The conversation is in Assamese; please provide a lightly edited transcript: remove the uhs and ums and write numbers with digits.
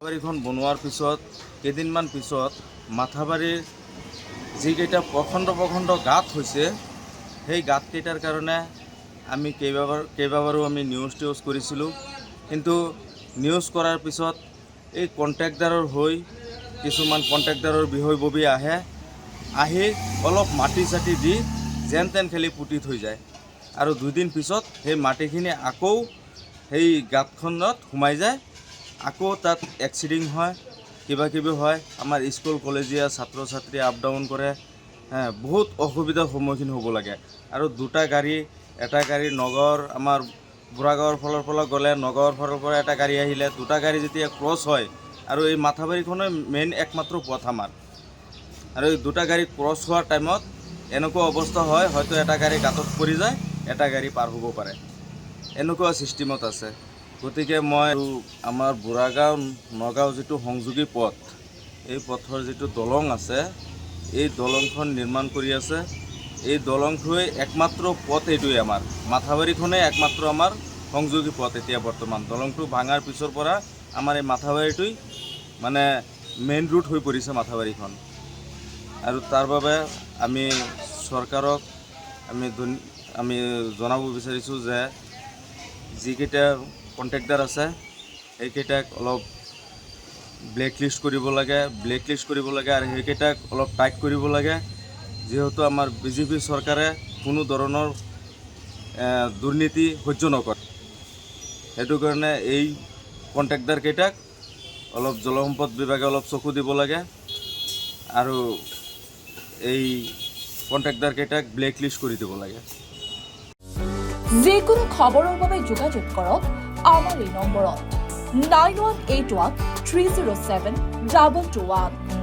মাথাবাৰীখন বনোৱাৰ পিছত কেইদিনমান পিছত মাথাবাৰীৰ যিকেইটা প্ৰখণ্ড গাঁত হৈছে সেই গাঁতকেইটাৰ কাৰণে আমি কেইবাবাৰো আমি নিউজ কৰিছিলোঁ, কিন্তু নিউজ কৰাৰ পিছত এই কণ্ট্ৰেক্টাৰৰ কিছুমান কণ্ট্ৰেক্টাৰৰ বিষয়ববী আহি অলপ মাটি চাটি দি যেন তেন খেলি পুতি থৈ যায় আৰু দুদিন পিছত সেই মাটিখিনি আকৌ সেই গাঁতখনত সোমাই যায়, আকৌ তাত এক্সিডেণ্ট হয়, কিবাকিবি হয়। আমাৰ স্কুল কলেজীয়া ছাত্ৰ ছাত্ৰী আপ ডাউন কৰে, বহুত অসুবিধাৰ সন্মুখীন হ'ব লাগে। আৰু এটা গাড়ী নগাঁৱৰ আমাৰ বুঢ়াগাঁৱৰ ফালৰ পৰা গ'লে নগাঁৱৰ ফালৰ পৰা এটা গাড়ী আহিলে দুটা গাড়ী যেতিয়া ক্ৰছ হয়, আৰু এই মাথাবাৰীখনেই মেইন একমাত্ৰ পথ আমাৰ, আৰু এই দুটা গাড়ী ক্ৰছ হোৱাৰ টাইমত এনেকুৱা অৱস্থা হয়, হয়তো এটা গাড়ী গাঁতত পৰি যায়, এটা গাড়ী পাৰ হ'ব পাৰে, এনেকুৱা ছিষ্টেমত আছে। গতিকে মই আমাৰ বুঢ়াগাঁও নগাঁও যিটো সংযোগী পথ, এই পথৰ যিটো দলং আছে, এই দলংখন নিৰ্মাণ কৰি আছে। এই দলংটোৱে একমাত্ৰ পথ, এইটোৱে আমাৰ মাথাবাৰীখনেই একমাত্ৰ আমাৰ সংযোগী পথ। এতিয়া বৰ্তমান দলংটো ভাঙাৰ পিছৰ পৰা আমাৰ এই মাথাবাৰীটোই মানে মেইন ৰোড হৈ পৰিছে মাথাবাৰীখন। আৰু তাৰ বাবে আমি চৰকাৰক আমি জনাব বিচাৰিছোঁ যে যিকেইটা কণ্ট্ৰেক্টাৰ আছে সেইকেইটাক অলপ ব্লেকলিষ্ট কৰিব লাগে আৰু সেইকেইটাক অলপ টাইট কৰিব লাগে, যিহেতু আমাৰ বিজেপি চৰকাৰে কোনো ধৰণৰ দুৰ্নীতি সহ্য নকৰে। সেইটো কাৰণে এই কণ্ট্ৰেক্টাৰকেইটাক অলপ জলসম্পদ বিভাগে অলপ চকু দিব লাগে আৰু এই কণ্ট্ৰেক্টাৰকেইটাক ব্লেকলিষ্ট কৰি দিব লাগে। যিকোনো খবৰৰ বাবে যোগাযোগ কৰক আমাৰ এই নম্বৰত 9181 307 221।